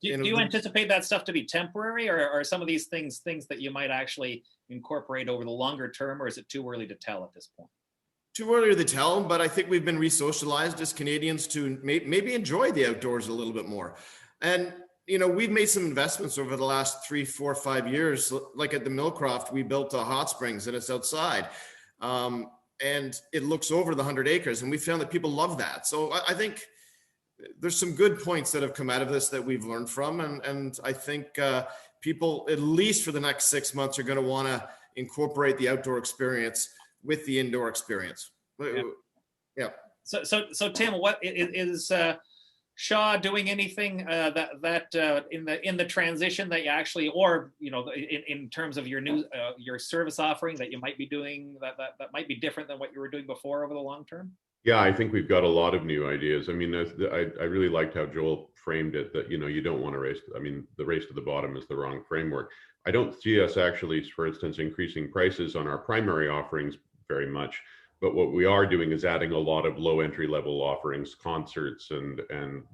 [SPEAKER 2] Do you anticipate that stuff to be temporary, or are some of these things that you might actually incorporate over the longer term, or is it too early to tell at this point?
[SPEAKER 4] Too early to tell, but I think we've been re-socialized as Canadians to maybe enjoy the outdoors a little bit more. And we've made some investments over the last 3, 4, 5 years. Like at the Millcroft, we built a hot springs and it's outside. And it looks over the 100 acres. And we found that people love that. So I think there's some good points that have come out of this that we've learned from. And I think people, at least for the next 6 months, are going to want to incorporate the outdoor experience with the indoor experience. Yeah. So
[SPEAKER 2] Tim, what is Shaw doing anything that in the transition that you actually, or in terms of your new your service offering that you might be doing that might be different than what you were doing before over the long term?
[SPEAKER 3] Yeah, I think we've got a lot of new ideas. I really liked how Joel framed it that, you know, you don't want to race. I mean, the race to the bottom is the wrong framework. I don't see us actually, for instance, increasing prices on our primary offerings very much. But what we are doing is adding a lot of low entry level offerings, concerts and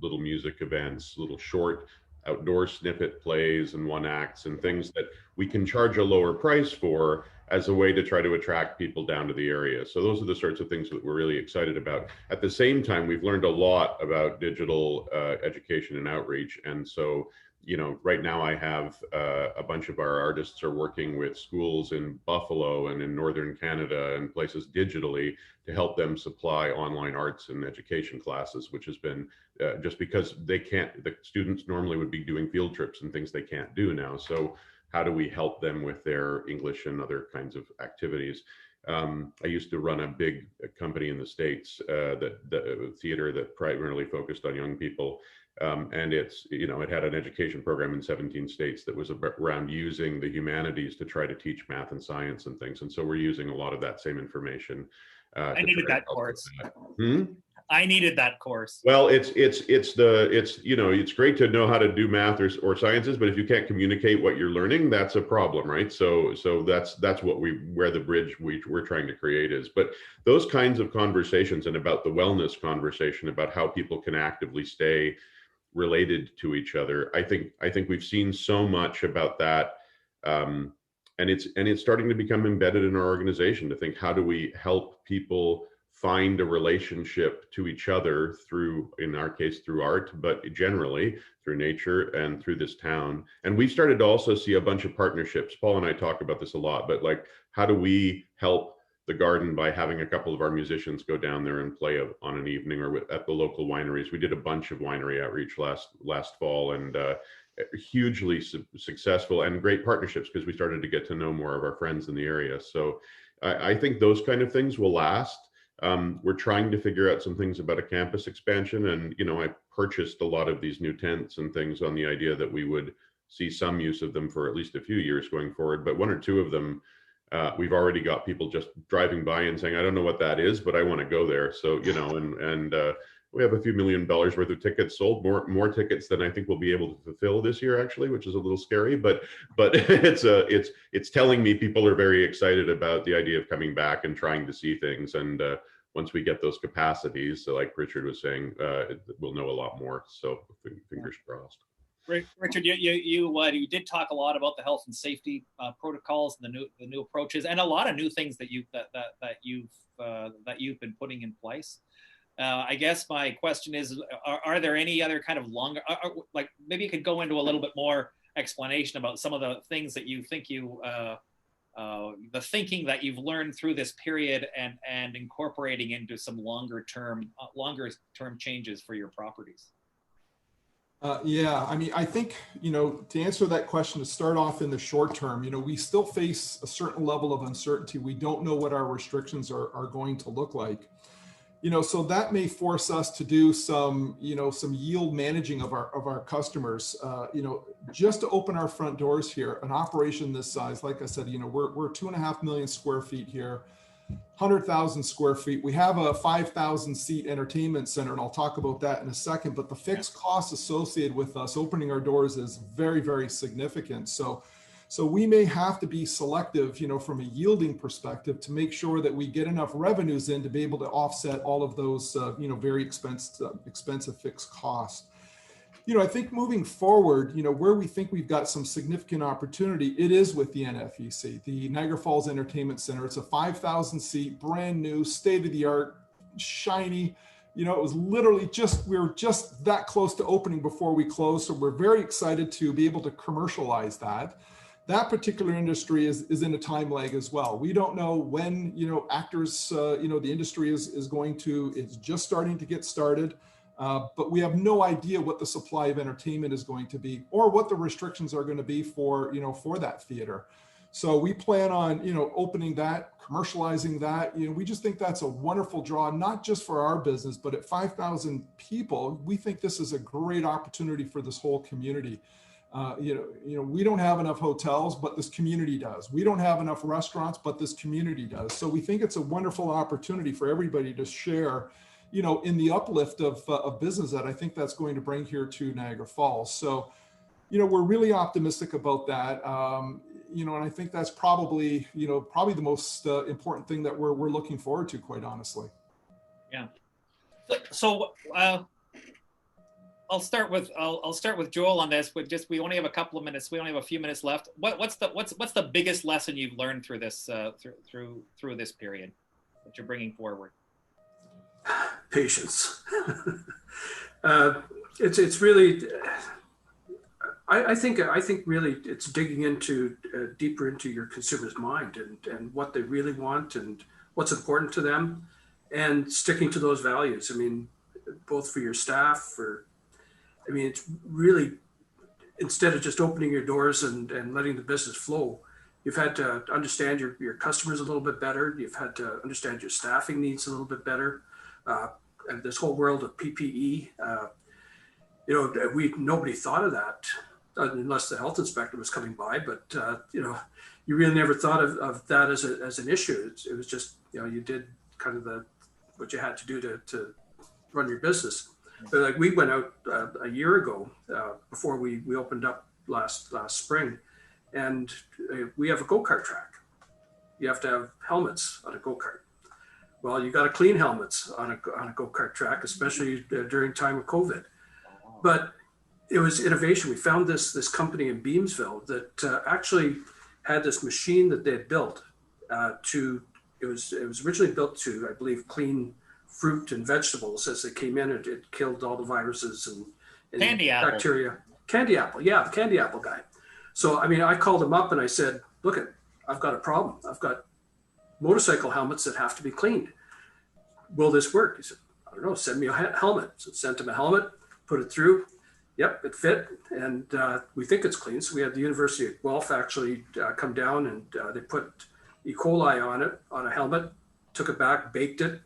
[SPEAKER 3] little music events, little short outdoor snippet plays and one acts and things that we can charge a lower price for as a way to try to attract people down to the area. So those are the sorts of things that we're really excited about. At the same time, we've learned a lot about digital education and outreach. And so, you know, right now I have a bunch of our artists are working with schools in Buffalo and in Northern Canada and places digitally to help them supply online arts and education classes, which has been just because they can't, the students normally would be doing field trips and things they can't do now. So how do we help them with their English and other kinds of activities? I used to run a big company in the States, that theater that primarily focused on young people. And it's, you know, it had an education program in 17 states that was around using the humanities to try to teach math and science and things. And so we're using a lot of that same information.
[SPEAKER 2] I needed that course.
[SPEAKER 3] Hmm?
[SPEAKER 2] I needed that course.
[SPEAKER 3] Well, it's you know, it's great to know how to do math or sciences, but if you can't communicate what you're learning, that's a problem, right? So that's what where the bridge we're trying to create is. But those kinds of conversations and about the wellness conversation about how people can actively stay related to each other, I think we've seen so much about that, and it's starting to become embedded in our organization to think, how do we help people find a relationship to each other through, in our case, through art, but generally through nature and through this town. And we started to also see a bunch of partnerships. Paul and I talk about this a lot, but like, how do we help the garden by having a couple of our musicians go down there and play on an evening or at the local wineries? We did a bunch of winery outreach last fall, and hugely successful and great partnerships because we started to get to know more of our friends in the area. So I think those kind of things will last. We're trying to figure out some things about a campus expansion, and you know, I purchased a lot of these new tents and things on the idea that we would see some use of them for at least a few years going forward. But one or two of them, we've already got people just driving by and saying, I don't know what that is, but I want to go there. So, you know, and we have a few $1 million worth of tickets sold, more tickets than I think we'll be able to fulfill this year, actually, which is a little scary, but it's telling me people are very excited about the idea of coming back and trying to see things. And once we get those capacities, so like Richard was saying, we'll know a lot more. So fingers crossed.
[SPEAKER 2] Richard, you did talk a lot about the health and safety protocols and the new approaches, and a lot of new things that you've been putting in place. I guess my question is, are there any other kind of longer, like maybe you could go into a little bit more explanation about some of the things that you think the thinking that you've learned through this period and incorporating into some longer term changes for your properties?
[SPEAKER 5] Yeah, I mean, I think, you know, to answer that question, to start off in the short term, you know, we still face a certain level of uncertainty. We don't know what our restrictions are going to look like. You know, so that may force us to do some, you know, some yield managing of our customers. You know, just to open our front doors here, an operation this size, like I said, you know, we're 2.5 million square feet here, 100,000 square feet. We have a 5,000 seat entertainment center, and I'll talk about that in a second. But the fixed costs associated with us opening our doors is very, very significant. So we may have to be selective, you know, from a yielding perspective to make sure that we get enough revenues in to be able to offset all of those, you know, very expensive fixed costs. You know, I think moving forward, you know, where we think we've got some significant opportunity, it is with the NFEC, the Niagara Falls Entertainment Center. It's a 5,000 seat, brand new, state of the art, shiny. You know, it was literally we were just that close to opening before we closed. So we're very excited to be able to commercialize that. That particular industry is in a time lag as well. We don't know when, you know, actors, you know, the industry is just starting to get started, but we have no idea what the supply of entertainment is going to be or what the restrictions are going to be for, you know, for that theater. So we plan on, you know, opening that, commercializing that. You know, we just think that's a wonderful draw, not just for our business, but at 5,000 people, we think this is a great opportunity for this whole community. You know, we don't have enough hotels, but this community does. We don't have enough restaurants, but this community does. So we think it's a wonderful opportunity for everybody to share, in the uplift of business that I think that's going to bring here to Niagara Falls. So, we're really optimistic about that. And I think that's probably the most important thing that we're looking forward to, quite honestly.
[SPEAKER 2] Yeah. So I'll start with Joel on this. But we only have a couple of minutes. We only have a few minutes left. What's the biggest lesson you've learned through this through this period that you're bringing forward?
[SPEAKER 6] Patience. It's really. I think really it's digging into deeper into your consumer's mind and what they really want and what's important to them, and sticking to those values. I mean, both for your staff, it's really, instead of just opening your doors and letting the business flow, you've had to understand your customers a little bit better. You've had to understand your staffing needs a little bit better. And this whole world of PPE, nobody thought of that unless the health inspector was coming by. But you really never thought of that as an issue. It was just you did kind of what you had to do to run your business. But like we went out a year ago before we opened up last spring, and we have a go-kart track. You have to have helmets on a go-kart. Well, you got to clean helmets on a go-kart track, especially during time of COVID. But it was innovation. We found this company in Beamsville that actually had this machine that they had built it was originally built to, I believe, clean fruit and vegetables as they came in, and it killed all the viruses and
[SPEAKER 2] Candy
[SPEAKER 6] bacteria.
[SPEAKER 2] Apple.
[SPEAKER 6] Candy apple, yeah, the candy apple guy. So I called him up and I said, "Look, I've got a problem. I've got motorcycle helmets that have to be cleaned. Will this work?" He said, "I don't know. Send me a helmet." So sent him a helmet, put it through. Yep, it fit, and we think it's clean. So we had the University of Guelph actually come down, and they put E. coli on it on a helmet, took it back, baked it,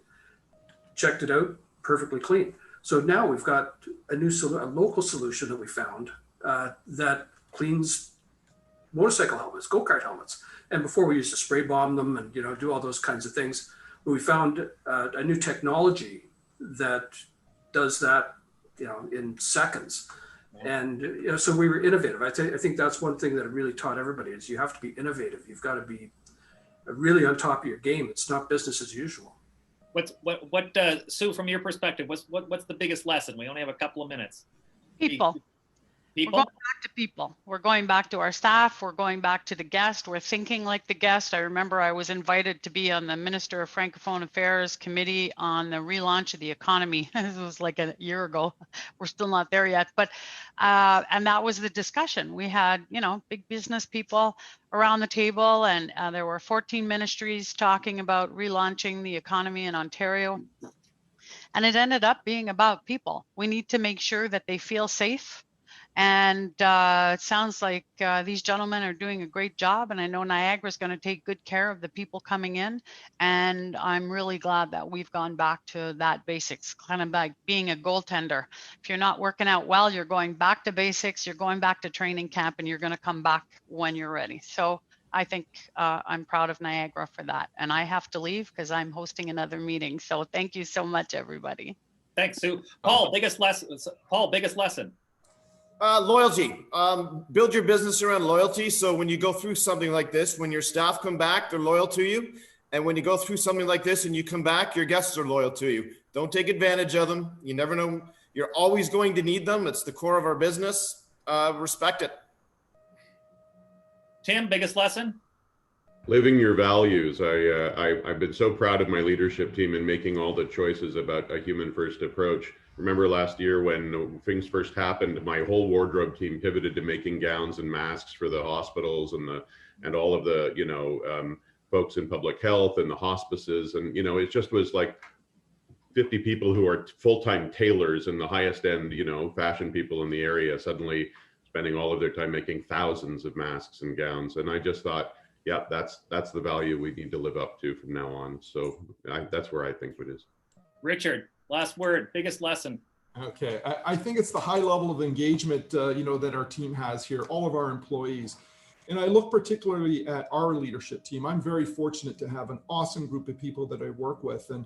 [SPEAKER 6] checked it out, perfectly clean. So now we've got a local solution that we found that cleans motorcycle helmets, go-kart helmets. And before we used to spray bomb them and do all those kinds of things. But we found a new technology that does that in seconds. And so we were innovative. I think that's one thing that it really taught everybody is you have to be innovative. You've got to be really on top of your game. It's not business as usual.
[SPEAKER 2] What Sue, from your perspective, what's the biggest lesson? We only have a couple of minutes.
[SPEAKER 7] People. We're going back to people. We're going back to our staff. We're going back to the guest. We're thinking like the guest. I remember I was invited to be on the Minister of Francophone Affairs committee on the relaunch of the economy. This was like a year ago. We're still not there yet. But and that was the discussion. We had, big business people around the table, and there were 14 ministries talking about relaunching the economy in Ontario. And it ended up being about people. We need to make sure that they feel safe. And it sounds like these gentlemen are doing a great job. And I know Niagara is going to take good care of the people coming in. And I'm really glad that we've gone back to that basics, kind of like being a goaltender. If you're not working out well, you're going back to basics, you're going back to training camp, and you're going to come back when you're ready. So I think I'm proud of Niagara for that. And I have to leave because I'm hosting another meeting. So thank you so much, everybody.
[SPEAKER 2] Thanks, Sue. Paul, biggest lesson.
[SPEAKER 4] Loyalty. Build your business around loyalty. So when you go through something like this, when your staff come back, they're loyal to you. And when you go through something like this and you come back, your guests are loyal to you. Don't take advantage of them. You never know. You're always going to need them. It's the core of our business. Respect it.
[SPEAKER 2] Tim, biggest lesson?
[SPEAKER 3] Living your values. I've been so proud of my leadership team in making all the choices about a human first approach. Remember last year when things first happened, my whole wardrobe team pivoted to making gowns and masks for the hospitals and all of the folks in public health and the hospices, and it just was like 50 people who are full-time tailors and the highest end fashion people in the area suddenly spending all of their time making thousands of masks and gowns. And I just thought, yeah, that's the value we need to live up to from now on. So that's where I think it is. Richard,
[SPEAKER 2] last word, biggest lesson.
[SPEAKER 5] Okay, I think it's the high level of engagement, that our team has here, all of our employees. And I look particularly at our leadership team. I'm very fortunate to have an awesome group of people that I work with. And,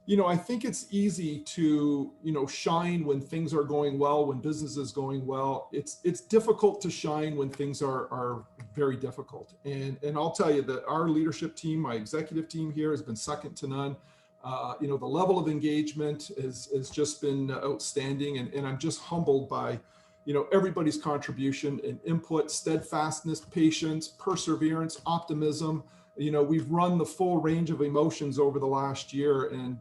[SPEAKER 5] I think it's easy to, shine when things are going well, when business is going well. It's difficult to shine when things are very difficult. And I'll tell you that our leadership team, my executive team here, has been second to none. The level of engagement has just been outstanding. And I'm just humbled by, everybody's contribution and input, steadfastness, patience, perseverance, optimism. We've run the full range of emotions over the last year, and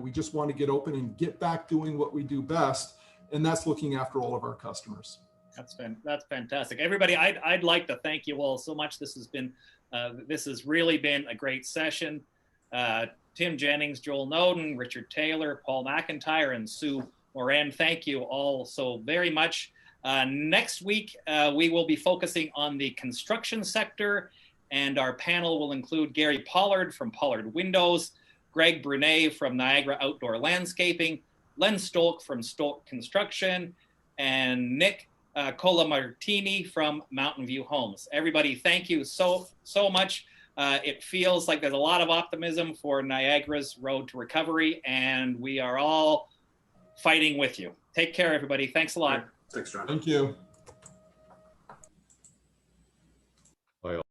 [SPEAKER 5] we just want to get open and get back doing what we do best, and that's looking after all of our customers.
[SPEAKER 2] That's fantastic, everybody. I'd like to thank you all so much. This has really been a great session. Tim Jennings, Joel Noden, Richard Taylor, Paul McIntyre, and Sue Moran. Thank you all so very much. Next week, we will be focusing on the construction sector. And our panel will include Gary Pollard from Pollard Windows, Greg Brunet from Niagara Outdoor Landscaping, Len Stolk from Stolk Construction, and Nick Colamartini from Mountain View Homes. Everybody, thank you so much. It feels like there's a lot of optimism for Niagara's road to recovery, and we are all fighting with you. Take care, everybody. Thanks a lot.
[SPEAKER 6] Thanks, John.
[SPEAKER 5] Thank you.